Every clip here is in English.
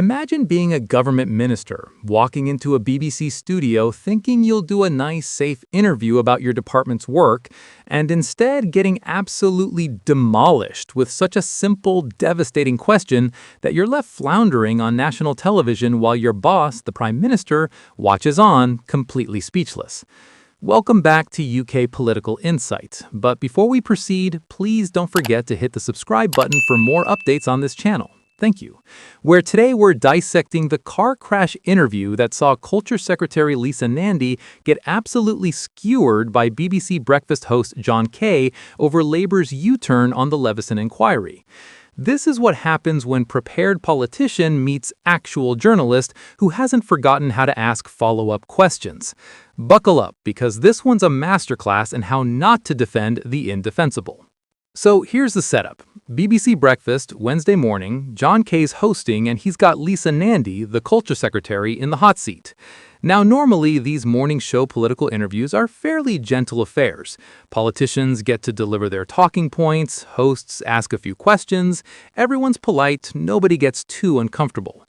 Imagine being a government minister, walking into a BBC studio thinking you'll do a nice, safe interview about your department's work, and instead getting absolutely demolished with such a simple, devastating question that you're left floundering on national television while your boss, the Prime Minister, watches on, completely speechless. Welcome back to UK Political Insight, but before we proceed, please don't forget to hit the subscribe button for more updates on this channel. Thank you. Where today we're dissecting the car crash interview that saw Culture Secretary Lisa Nandy get absolutely skewered by BBC Breakfast host Jon Kay over Labour's U-turn on the Leveson Inquiry. This is what happens when prepared politician meets actual journalist who hasn't forgotten how to ask follow-up questions. Buckle up, because this one's a masterclass in how not to defend the indefensible. So here's the setup. BBC Breakfast, Wednesday morning, Jon Kay's hosting and he's got Lisa Nandy, the culture secretary, in the hot seat. Now normally these morning show political interviews are fairly gentle affairs. Politicians get to deliver their talking points, hosts ask a few questions, everyone's polite, nobody gets too uncomfortable.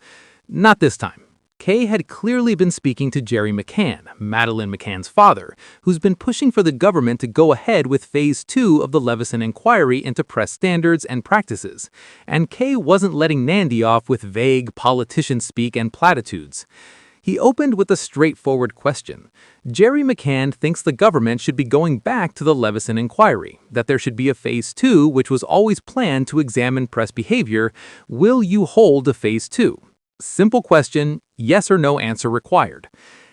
Not this time. Kay had clearly been speaking to Gerry McCann, Madeleine McCann's father, who's been pushing for the government to go ahead with Phase 2 of the Leveson Inquiry into press standards and practices. And Kay wasn't letting Nandy off with vague politician speak and platitudes. He opened with a straightforward question. Gerry McCann thinks the government should be going back to the Leveson Inquiry, that there should be a Phase 2 which was always planned to examine press behavior. Will you hold a Phase 2? Simple question, yes or no answer required.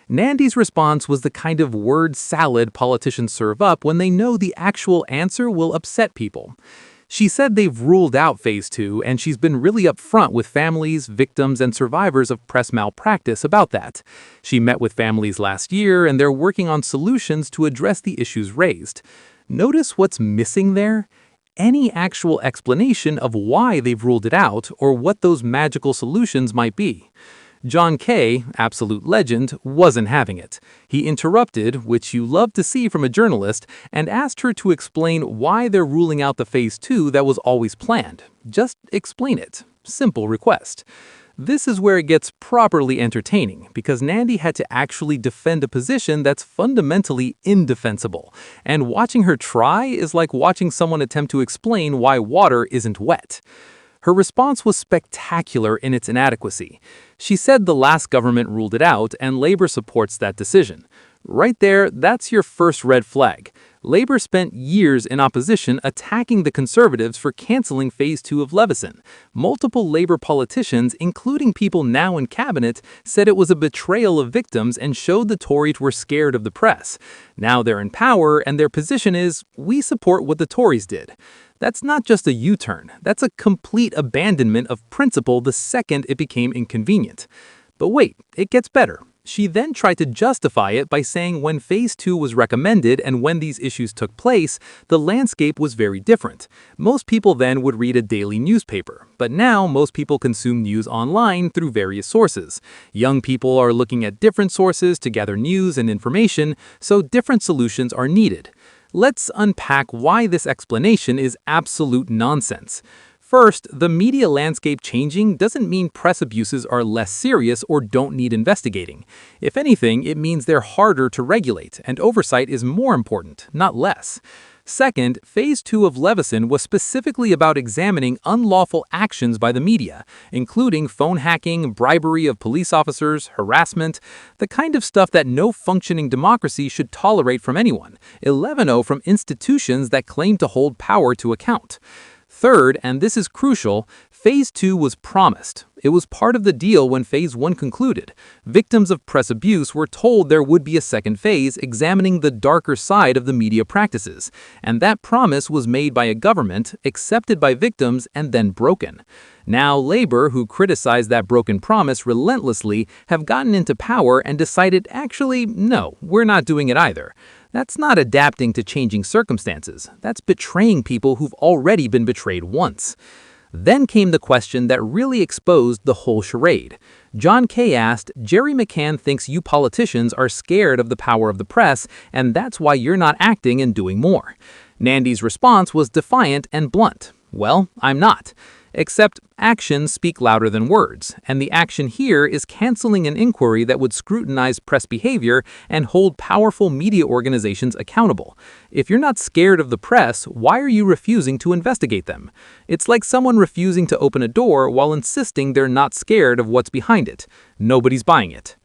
Nandy's response was the kind of word salad politicians serve up when they know the actual answer will upset people. She said they've ruled out Phase 2, and she's been really upfront with families, victims, and survivors of press malpractice about that. She met with families last year, and they're working on solutions to address the issues raised. Notice what's missing there? Any actual explanation of why they've ruled it out or what those magical solutions might be. Jon Kay, absolute legend, wasn't having it. He interrupted, which you love to see from a journalist, and asked her to explain why they're ruling out the Phase 2 that was always planned. Just explain it. Simple request. This is where it gets properly entertaining, because Nandy had to actually defend a position that's fundamentally indefensible, and watching her try is like watching someone attempt to explain why water isn't wet. Her response was spectacular in its inadequacy. She said the last government ruled it out, and Labour supports that decision. Right there, that's your first red flag. Labour spent years in opposition attacking the Conservatives for cancelling Phase 2 of Leveson. Multiple Labour politicians, including people now in cabinet, said it was a betrayal of victims and showed the Tories were scared of the press. Now they're in power, and their position is, we support what the Tories did. That's not just a U-turn, that's a complete abandonment of principle the second it became inconvenient. But wait, it gets better. She then tried to justify it by saying when Phase 2 was recommended and when these issues took place, the landscape was very different. Most people then would read a daily newspaper, but now most people consume news online through various sources. Young people are looking at different sources to gather news and information, so different solutions are needed. Let's unpack why this explanation is absolute nonsense. First, the media landscape changing doesn't mean press abuses are less serious or don't need investigating. If anything, it means they're harder to regulate, and oversight is more important, not less. Second, Phase 2 of Leveson was specifically about examining unlawful actions by the media, including phone hacking, bribery of police officers, harassment, the kind of stuff that no functioning democracy should tolerate from anyone, 11-0 from institutions that claim to hold power to account. Third, and this is crucial, Phase 2 was promised. It was part of the deal when Phase 1 concluded. Victims of press abuse were told there would be a second phase examining the darker side of the media practices, and that promise was made by a government, accepted by victims, and then broken. Now Labour, who criticized that broken promise relentlessly, have gotten into power and decided, actually, no, we're not doing it either. That's not adapting to changing circumstances. That's betraying people who've already been betrayed once. Then came the question that really exposed the whole charade. Jon Kay asked, Gerry McCann thinks you politicians are scared of the power of the press, and that's why you're not acting and doing more. Nandy's response was defiant and blunt. Well, I'm not. Except actions speak louder than words, and the action here is canceling an inquiry that would scrutinize press behavior and hold powerful media organizations accountable. If you're not scared of the press, why are you refusing to investigate them? It's like someone refusing to open a door while insisting they're not scared of what's behind it. Nobody's buying it.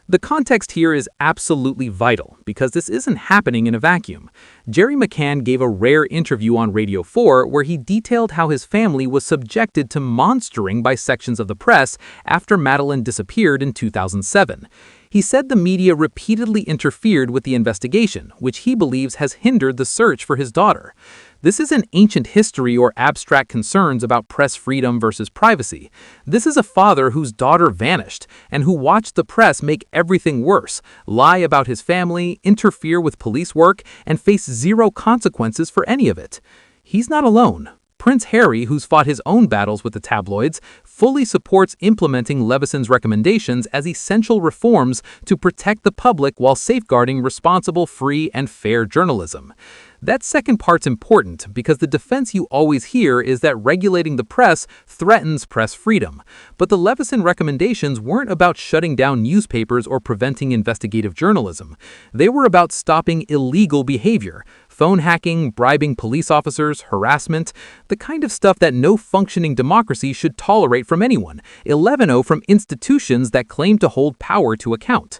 The context here is absolutely vital because this isn't happening in a vacuum. Gerry McCann gave a rare interview on Radio 4 where he detailed how his family was subjected to monstering by sections of the press after Madeleine disappeared in 2007. He said the media repeatedly interfered with the investigation, which he believes has hindered the search for his daughter. This isn't ancient history or abstract concerns about press freedom versus privacy. This is a father whose daughter vanished and who watched the press make everything worse, lie about his family, interfere with police work, and face zero consequences for any of it. He's not alone. Prince Harry, who's fought his own battles with the tabloids, fully supports implementing Leveson's recommendations as essential reforms to protect the public while safeguarding responsible, free, and fair journalism. That second part's important because the defense you always hear is that regulating the press threatens press freedom. But the Leveson recommendations weren't about shutting down newspapers or preventing investigative journalism. They were about stopping illegal behavior. Phone hacking, bribing police officers, harassment, the kind of stuff that no functioning democracy should tolerate from anyone, 11-0 from institutions that claim to hold power to account.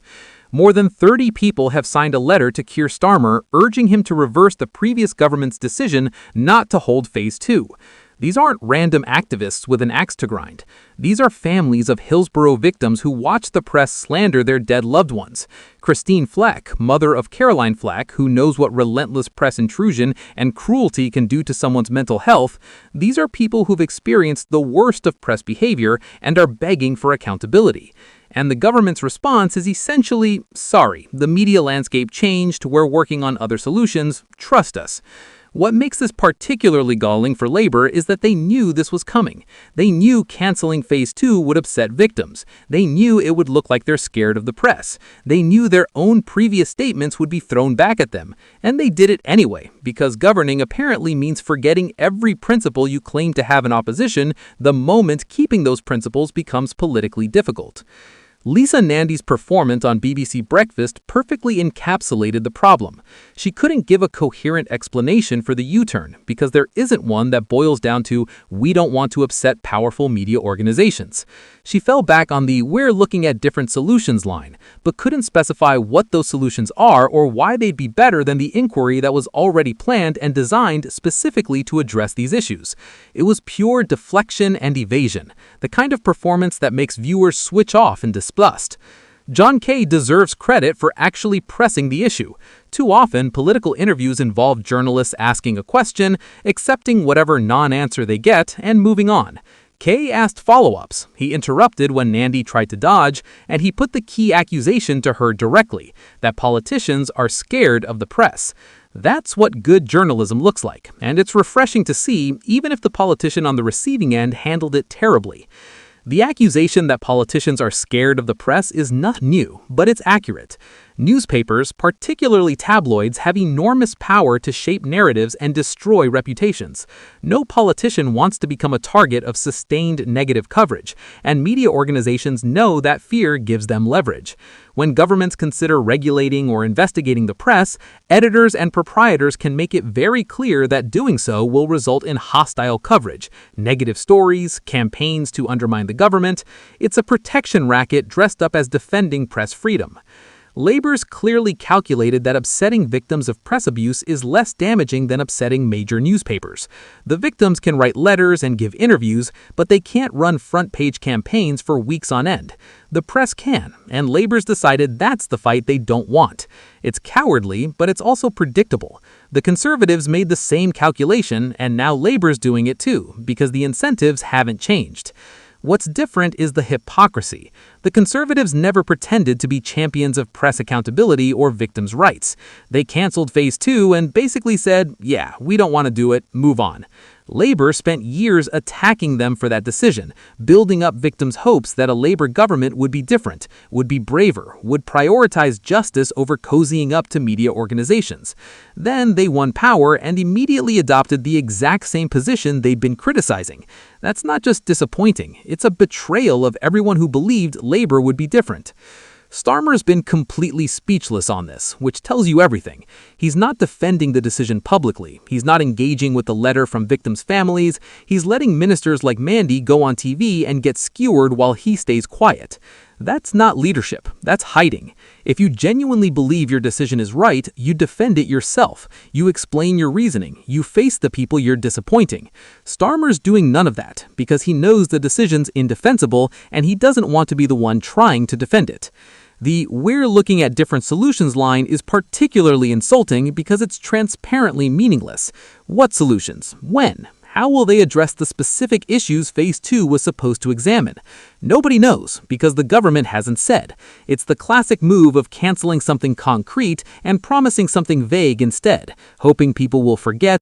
More than 30 people have signed a letter to Keir Starmer urging him to reverse the previous government's decision not to hold Phase 2. These aren't random activists with an axe to grind. These are families of Hillsborough victims who watch the press slander their dead loved ones. Christine Fleck, mother of Caroline Fleck, who knows what relentless press intrusion and cruelty can do to someone's mental health, these are people who've experienced the worst of press behavior and are begging for accountability. And the government's response is essentially, sorry, the media landscape changed, we're working on other solutions, trust us. What makes this particularly galling for Labour is that they knew this was coming. They knew cancelling Phase 2 would upset victims. They knew it would look like they're scared of the press. They knew their own previous statements would be thrown back at them. And they did it anyway, because governing apparently means forgetting every principle you claim to have in opposition the moment keeping those principles becomes politically difficult. Lisa Nandy's performance on BBC Breakfast perfectly encapsulated the problem. She couldn't give a coherent explanation for the U-turn because there isn't one that boils down to we don't want to upset powerful media organizations. She fell back on the we're looking at different solutions line, but couldn't specify what those solutions are or why they'd be better than the inquiry that was already planned and designed specifically to address these issues. It was pure deflection and evasion, the kind of performance that makes viewers switch off in disgust. Jon Kay deserves credit for actually pressing the issue. Too often, political interviews involve journalists asking a question, accepting whatever non-answer they get, and moving on. Kay asked follow-ups, he interrupted when Nandy tried to dodge, and he put the key accusation to her directly, that politicians are scared of the press. That's what good journalism looks like, and it's refreshing to see, even if the politician on the receiving end handled it terribly. The accusation that politicians are scared of the press is not new, but it's accurate. Newspapers, particularly tabloids, have enormous power to shape narratives and destroy reputations. No politician wants to become a target of sustained negative coverage, and media organizations know that fear gives them leverage. When governments consider regulating or investigating the press, editors and proprietors can make it very clear that doing so will result in hostile coverage, negative stories, campaigns to undermine the government. It's a protection racket dressed up as defending press freedom. Labour's clearly calculated that upsetting victims of press abuse is less damaging than upsetting major newspapers. The victims can write letters and give interviews, but they can't run front-page campaigns for weeks on end. The press can, and Labour's decided that's the fight they don't want. It's cowardly, but it's also predictable. The Conservatives made the same calculation, and now Labour's doing it too, because the incentives haven't changed. What's different is the hypocrisy. The Conservatives never pretended to be champions of press accountability or victims' rights. They canceled Phase 2 and basically said, yeah, we don't want to do it, move on. Labour spent years attacking them for that decision, building up victims' hopes that a Labour government would be different, would be braver, would prioritize justice over cozying up to media organizations. Then they won power and immediately adopted the exact same position they'd been criticizing. That's not just disappointing, it's a betrayal of everyone who believed Labour would be different. Starmer's been completely speechless on this, which tells you everything. He's not defending the decision publicly. He's not engaging with the letter from victims' families. He's letting ministers like Mandy go on TV and get skewered while he stays quiet. That's not leadership. That's hiding. If you genuinely believe your decision is right, you defend it yourself. You explain your reasoning. You face the people you're disappointing. Starmer's doing none of that because he knows the decision's indefensible and he doesn't want to be the one trying to defend it. The "we're looking at different solutions" line is particularly insulting because it's transparently meaningless. What solutions? When? How will they address the specific issues Phase 2 was supposed to examine? Nobody knows because the government hasn't said. It's the classic move of canceling something concrete and promising something vague instead, hoping people will forget